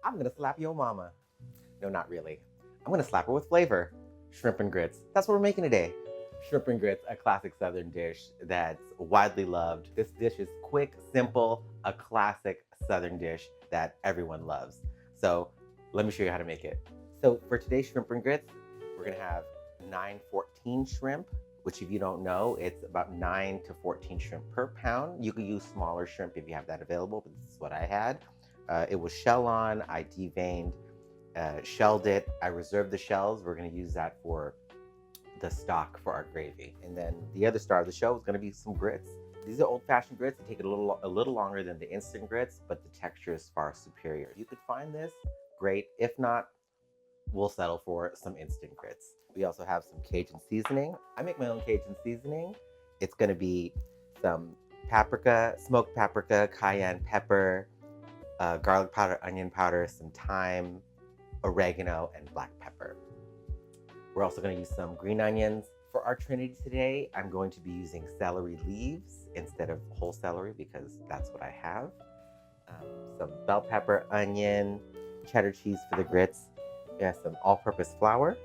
I'm gonna slap your mama. No, not really. I'm gonna slap her with flavor. Shrimp and grits. That's what we're making today. Shrimp and grits, a classic Southern dish that's widely loved. This dish is quick, simple, a classic Southern dish that everyone loves. So let me show you how to make it. So for today's shrimp and grits, we're gonna have 914 shrimp, which if you don't know, it's about 9 to 14 shrimp per pound. You could use smaller shrimp if you have that available, but this is what I had. It was shell on, I deveined, shelled it. I reserved the shells. We're gonna use that for the stock for our gravy. And then the other star of the show is gonna be some grits. These are old-fashioned grits. They take a little longer than the instant grits, but the texture is far superior. You could find this, great. If not, we'll settle for some instant grits. We also have some Cajun seasoning. I make my own Cajun seasoning. It's gonna be some paprika, smoked paprika, cayenne pepper, garlic powder, onion powder, some thyme, oregano, and black pepper. We're also gonna use some green onions. For our trinity today, I'm going to be using celery leaves instead of whole celery because that's what I have. Some bell pepper, onion, cheddar cheese for the grits. We have some all-purpose flour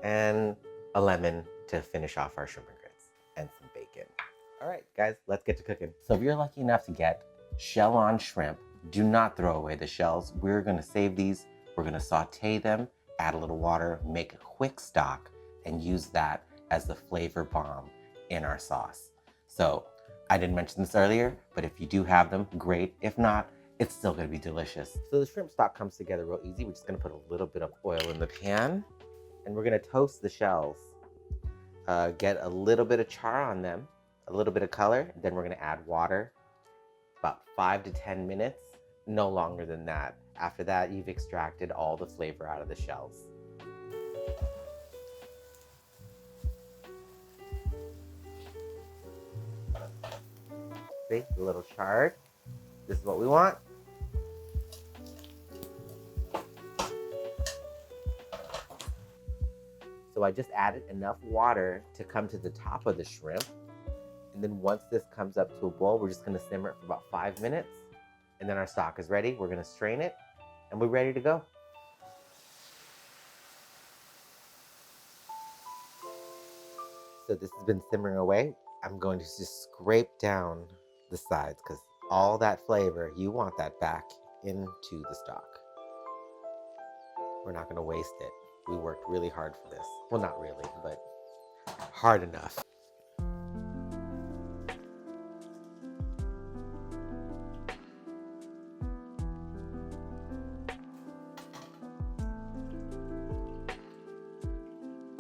and a lemon to finish off our shrimp and grits, and some bacon. All right, guys, let's get to cooking. So if you're lucky enough to get shell-on shrimp, do not throw away the shells. We're gonna save these. We're gonna saute them, add a little water, make a quick stock, and use that as the flavor bomb in our sauce. So I didn't mention this earlier, but if you do have them, great. If not, it's still gonna be delicious. So the shrimp stock comes together real easy. We're just gonna put a little bit of oil in the pan, and we're gonna toast the shells. Get a little bit of char on them, a little bit of color, then we're gonna add water, about 5 to 10 minutes, no longer than that. After that, you've extracted all the flavor out of the shells. See, a little charred. This is what we want. So I just added enough water to come to the top of the shrimp. And then once this comes up to a boil, we're just gonna simmer it for about 5 minutes. And then our stock is ready. We're gonna strain it and we're ready to go. So this has been simmering away. I'm going to just scrape down the sides because all that flavor, you want that back into the stock. We're not gonna waste it. We worked really hard for this. Well, not really, but hard enough.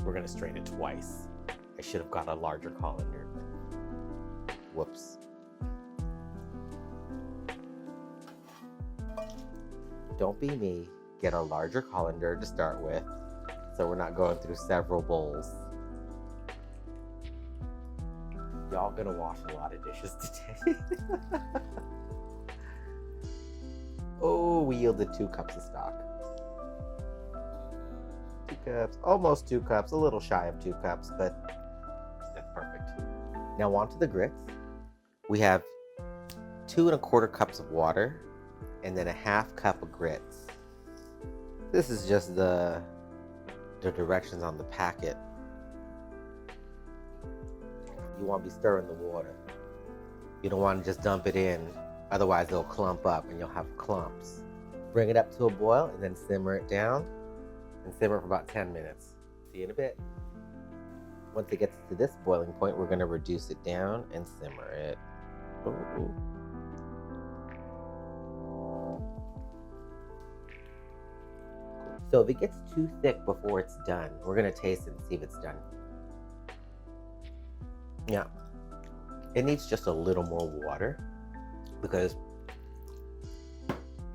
We're gonna strain it twice. I should have got a larger colander. Whoops. Don't be me. Get a larger colander to start with, so we're not going through several bowls. Y'all gonna wash a lot of dishes today. Oh, we yielded 2 cups of stock. 2 cups, almost 2 cups, a little shy of 2 cups, but that's perfect. Now on to the grits. We have 2 1/4 cups of water and then a 1/2 cup of grits. This is just the directions on the packet. You want to be stirring the water. You don't want to just dump it in, otherwise it'll clump up and you'll have clumps. Bring it up to a boil and then simmer it down and simmer for about 10 minutes. See you in a bit. Once it gets to this boiling point, we're going to reduce it down and simmer it. Ooh. So if it gets too thick before it's done, we're gonna taste it and see if it's done. Yeah, it needs just a little more water because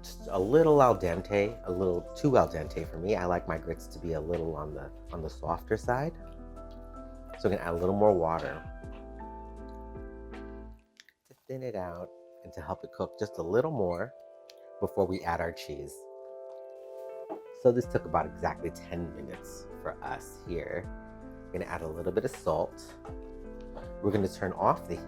just a little al dente, a little too al dente for me. I like my grits to be a little on the softer side. So we're gonna add a little more water to thin it out and to help it cook just a little more before we add our cheese. So this took about exactly 10 minutes for us here. We're gonna add a little bit of salt. We're gonna turn off the heat.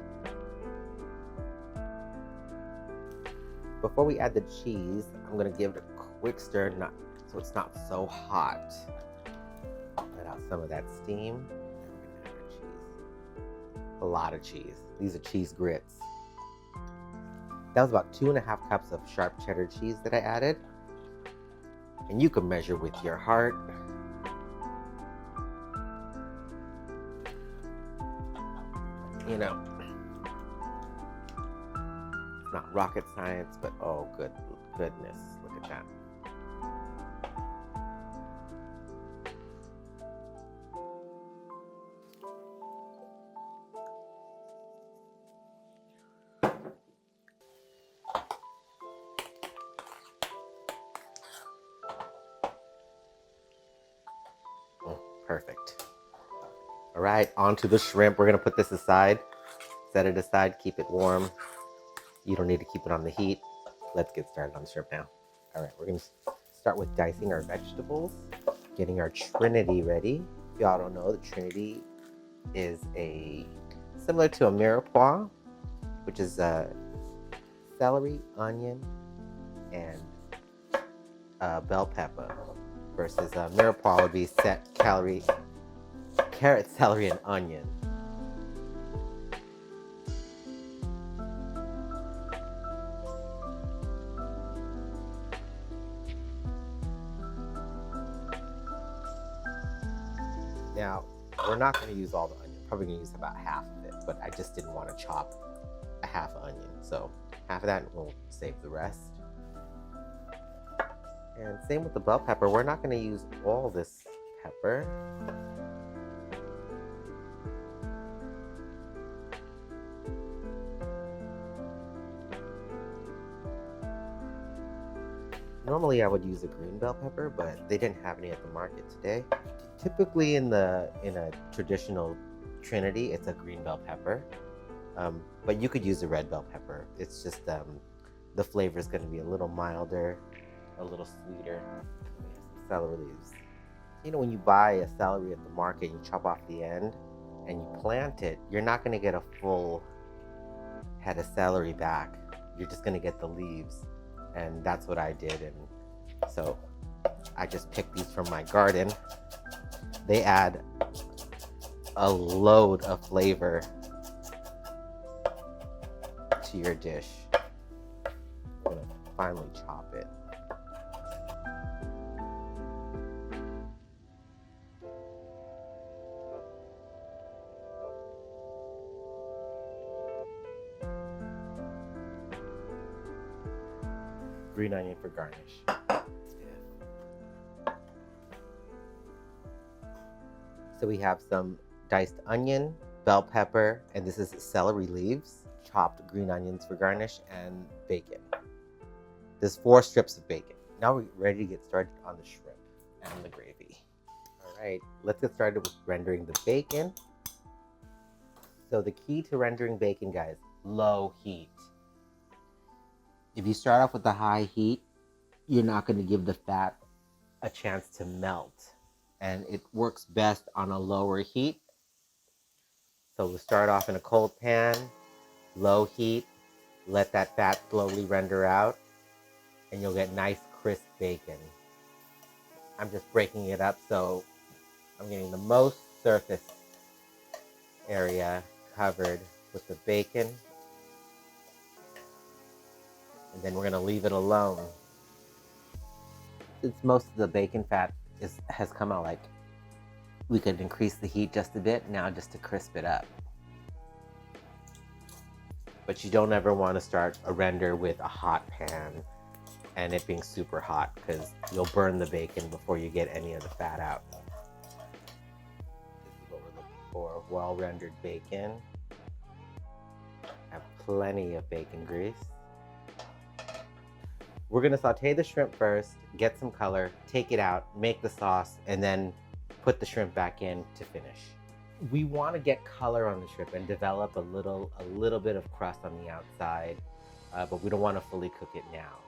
Before we add the cheese, I'm gonna give it a quick stir, so it's not so hot. Let out some of that steam. And we're gonna add our cheese. A lot of cheese. These are cheese grits. That was about 2.5 cups of sharp cheddar cheese that I added. And you can measure with your heart. You know, it's not rocket science, but oh goodness, look at that. Perfect. All right, onto the shrimp. We're gonna put this aside, set it aside, keep it warm. You don't need to keep it on the heat. Let's get started on the shrimp now. All right, we're gonna start with dicing our vegetables, getting our Trinity ready. If y'all don't know, the Trinity is similar to a mirepoix, which is celery, onion, and bell pepper, versus mirepoix would be carrot, celery, and onion. Now, we're not going to use all the onion. Probably going to use about half of it, but I just didn't want to chop a half onion. So half of that, and we'll save the rest. And same with the bell pepper. We're not going to use all this pepper. Normally I would use a green bell pepper, but they didn't have any at the market today. Typically in a traditional Trinity, it's a green bell pepper, but you could use a red bell pepper. It's just the flavor is going to be a little milder, a little sweeter. Some celery leaves. You know, when you buy a celery at the market, you chop off the end and you plant it, you're not going to get a full head of celery back. You're just going to get the leaves. And that's what I did. And so I just picked these from my garden. They add a load of flavor to your dish. I'm gonna finally chop it. Green onion for garnish. So we have some diced onion, bell pepper, and this is celery leaves, chopped green onions for garnish, and bacon. There's 4 strips of bacon. Now we're ready to get started on the shrimp and the gravy. All right, let's get started with rendering the bacon. So the key to rendering bacon, guys, low heat. If you start off with the high heat, you're not going to give the fat a chance to melt. And it works best on a lower heat. So we'll start off in a cold pan, low heat, let that fat slowly render out, and you'll get nice crisp bacon. I'm just breaking it up so I'm getting the most surface area covered with the bacon. And then we're going to leave it alone. Since most of the bacon fat has come out, like, we could increase the heat just a bit now just to crisp it up. But you don't ever want to start a render with a hot pan and it being super hot, because you'll burn the bacon before you get any of the fat out. This is what we're looking for, well rendered bacon. Have plenty of bacon grease. We're gonna saute the shrimp first, get some color, take it out, make the sauce, and then put the shrimp back in to finish. We want to get color on the shrimp and develop a little bit of crust on the outside, but we don't want to fully cook it now.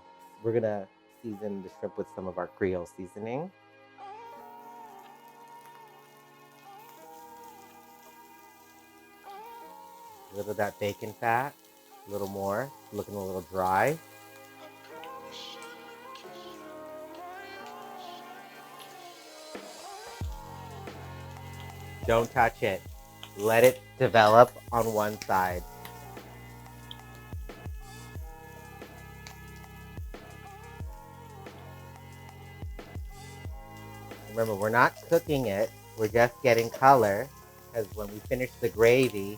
We're gonna season the shrimp with some of our Creole seasoning. A little of that bacon fat, a little more, looking a little dry. Don't touch it. Let it develop on one side. Remember, we're not cooking it. We're just getting color, because when we finish the gravy,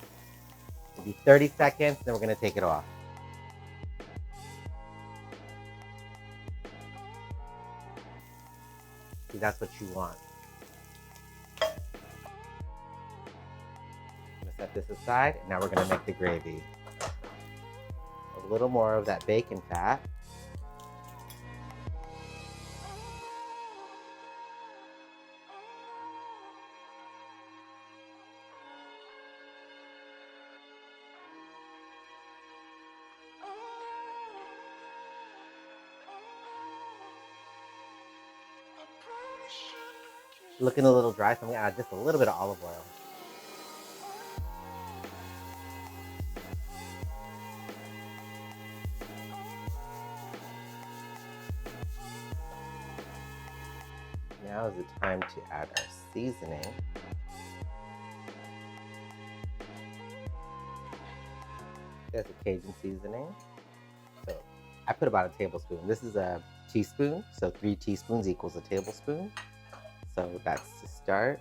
it'll be 30 seconds, then we're gonna take it off. See, that's what you want. I'm gonna set this aside, and now we're gonna make the gravy. A little more of that bacon fat. Looking a little dry, so I'm gonna add just a little bit of olive oil. Now is the time to add our seasoning. There's a Cajun seasoning. So I put about a tablespoon. This is a teaspoon, so 3 teaspoons equals a tablespoon. So that's to start.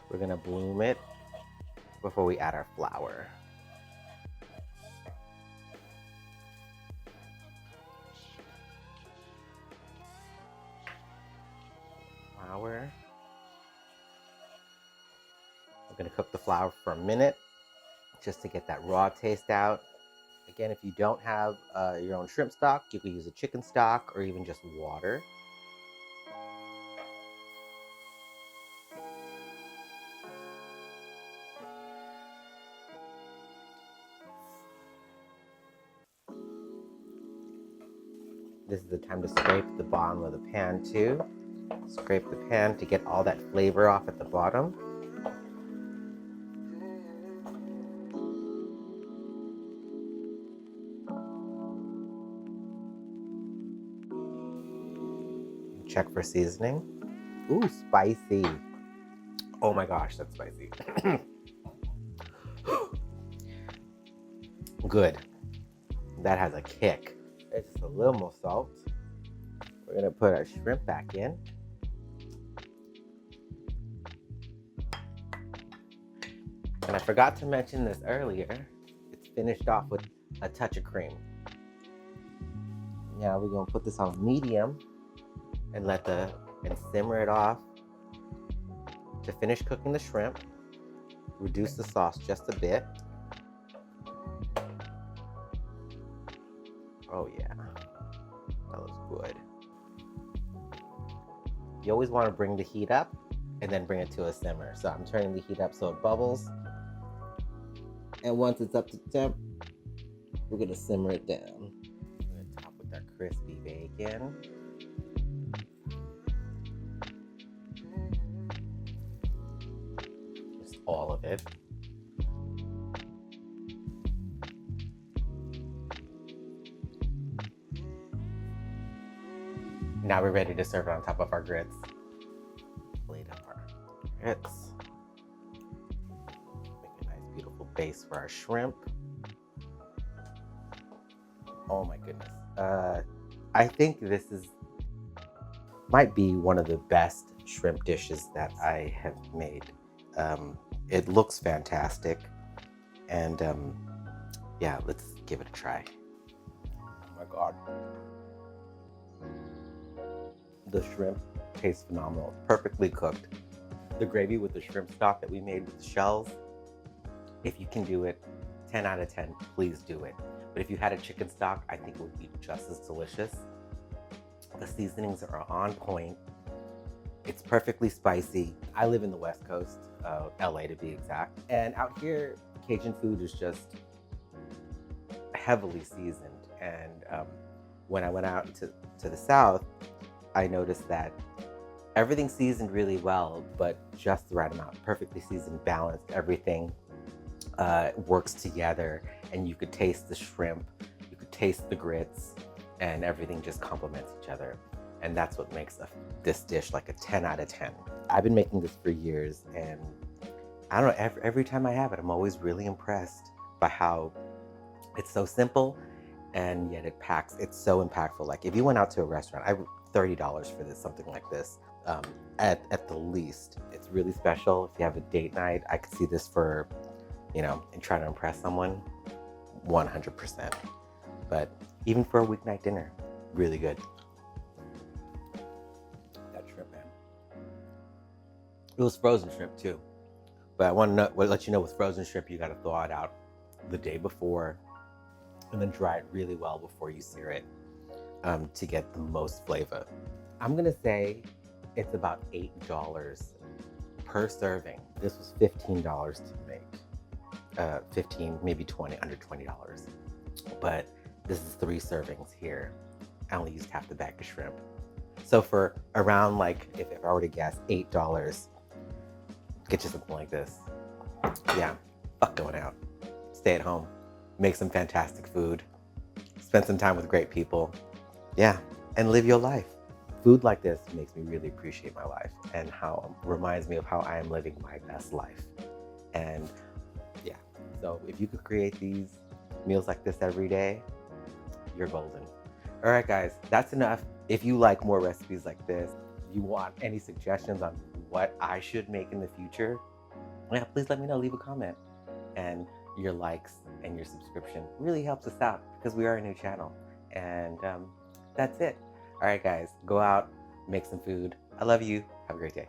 We're gonna bloom it before we add our flour. Flour. We're gonna cook the flour for a minute just to get that raw taste out. Again, if you don't have your own shrimp stock, you could use a chicken stock or even just water. This is the time to scrape the bottom of the pan too. Scrape the pan to get all that flavor off at the bottom. Check for seasoning. Ooh, spicy. Oh my gosh, that's spicy. Good. That has a kick. It's just a little more salt. We're gonna put our shrimp back in. And I forgot to mention this earlier. It's finished off with a touch of cream. Now we're gonna put this on medium and simmer it off to finish cooking the shrimp. Reduce the sauce just a bit. Oh yeah, that looks good. You always want to bring the heat up and then bring it to a simmer. So I'm turning the heat up so it bubbles. And once it's up to temp, we're gonna simmer it down. We're gonna top with our crispy bacon. Just all of it. Now we're ready to serve it on top of our grits. Plate up our grits. Make a nice, beautiful base for our shrimp. Oh my goodness. I think this might be one of the best shrimp dishes that I have made. It looks fantastic. And yeah, let's give it a try. Oh my God. The shrimp tastes phenomenal, perfectly cooked. The gravy with the shrimp stock that we made with the shells, if you can do it, 10 out of 10, please do it. But if you had a chicken stock, I think it would be just as delicious. The seasonings are on point. It's perfectly spicy. I live in the West Coast, LA to be exact. And out here, Cajun food is just heavily seasoned. And when I went out to the South, I noticed that everything's seasoned really well, but just the right amount, perfectly seasoned, balanced, everything works together, and you could taste the shrimp, you could taste the grits, and everything just complements each other. And that's what makes this dish like a 10 out of 10. I've been making this for years, and I don't know, every time I have it, I'm always really impressed by how it's so simple and yet it's so impactful. Like if you went out to a restaurant, I would $30 for this, something like this, at the least. It's really special. If you have a date night, I could see this for, and trying to impress someone, 100%. But even for a weeknight dinner, really good. That shrimp, man. It was frozen shrimp too. But I want to let you know, with frozen shrimp, you got to thaw it out the day before and then dry it really well before you sear it, to get the most flavor. I'm going to say it's about $8 per serving. This was $15 to make. 15, maybe 20, under $20. But this is 3 servings here. I only used half the bag of shrimp. So for around, like, if I were to guess, $8, get you something like this. Yeah, fuck going out. Stay at home. Make some fantastic food. Spend some time with great people. Yeah, and live your life. Food like this makes me really appreciate my life, and reminds me of how I am living my best life. And yeah, so if you could create these meals like this every day, you're golden. All right, guys, that's enough. If you like more recipes like this, you want any suggestions on what I should make in the future, yeah, please let me know. Leave a comment. And your likes and your subscription really helps us out, because we are a new channel. And that's it. All right, guys, go out, make some food. I love you. Have a great day.